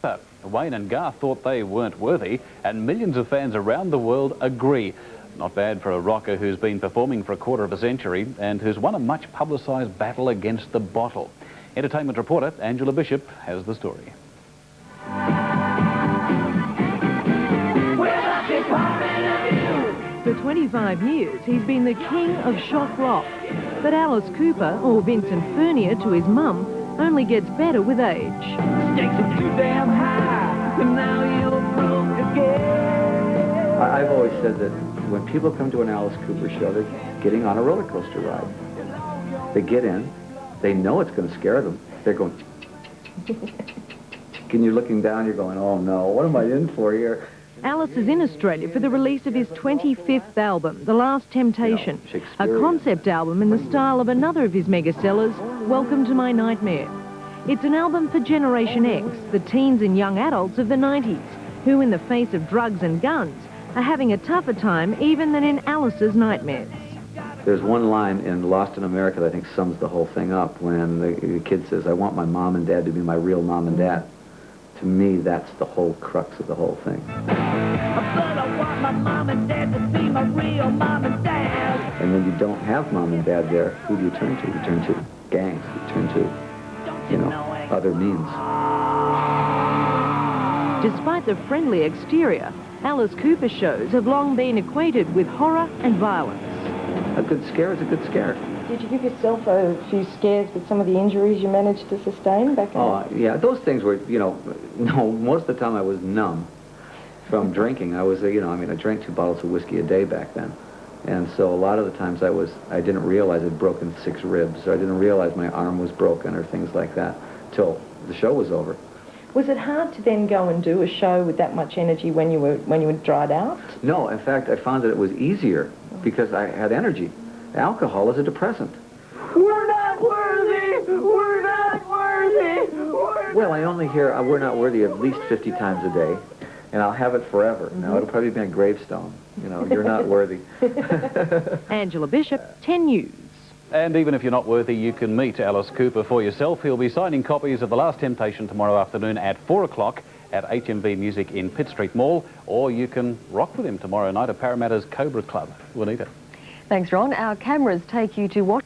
But Wayne and Garth thought they weren't worthy, and millions of fans around the world agree. Not bad for a rocker who's been performing for a quarter of a century and who's won a much publicised battle against the bottle. Entertainment reporter Angela Bishop has the story. For 25 years, he's been the king of shock rock. But Alice Cooper, or Vincent Furnier to his mum, only gets better with age. Stakes are too damn high, and now you're broke again. I've always said that when people come to an Alice Cooper show, they're getting on a roller coaster ride. They get in, they know it's going to scare them. They're going, and you're looking down, you're going, oh no, what am I in for here? Alice is in Australia for the release of his 25th album, The Last Temptation, a concept album in the style of another of his mega sellers, Welcome to My Nightmare. It's an album for Generation X, the teens and young adults of the 90s, who in the face of drugs and guns are having a tougher time even than in Alice's nightmares. There's one line in Lost in America that I think sums the whole thing up when the kid says, I want my mom and dad to be my real mom and dad. To me, that's the whole crux of the whole thing. But I want my mom and dad to be my real mom and dad. And when you don't have mom and dad there, who do you turn to? You turn to gangs. You turn to, you know, other means. Despite the friendly exterior, Alice Cooper shows have long been equated with horror and violence. A good scare is a good scare. Did you give yourself a few scares with some of the injuries you managed to sustain back in? Yeah, those things were, you know, no, most of the time I was numb from drinking. I was, you know, I mean, I drank 2 bottles of whiskey a day back then. And so a lot of the times I didn't realize I'd broken 6 ribs, or I didn't realize my arm was broken or things like that till the show was over. Was it hard to then go and do a show with that much energy when you were dried out? No, in fact, I found that it was easier because I had energy. Alcohol is a depressant. We're not worthy! We're not worthy! Well, I only hear we're not worthy at least 50 times a day, and I'll have it forever. Now, it'll probably be a gravestone. You know, you're not worthy. Angela Bishop, 10 News. And even if you're not worthy, you can meet Alice Cooper for yourself. He'll be signing copies of The Last Temptation tomorrow afternoon at 4 o'clock at HMV Music in Pitt Street Mall, or you can rock with him tomorrow night at Parramatta's Cobra Club. Juanita. Thanks, Ron. Our cameras take you to what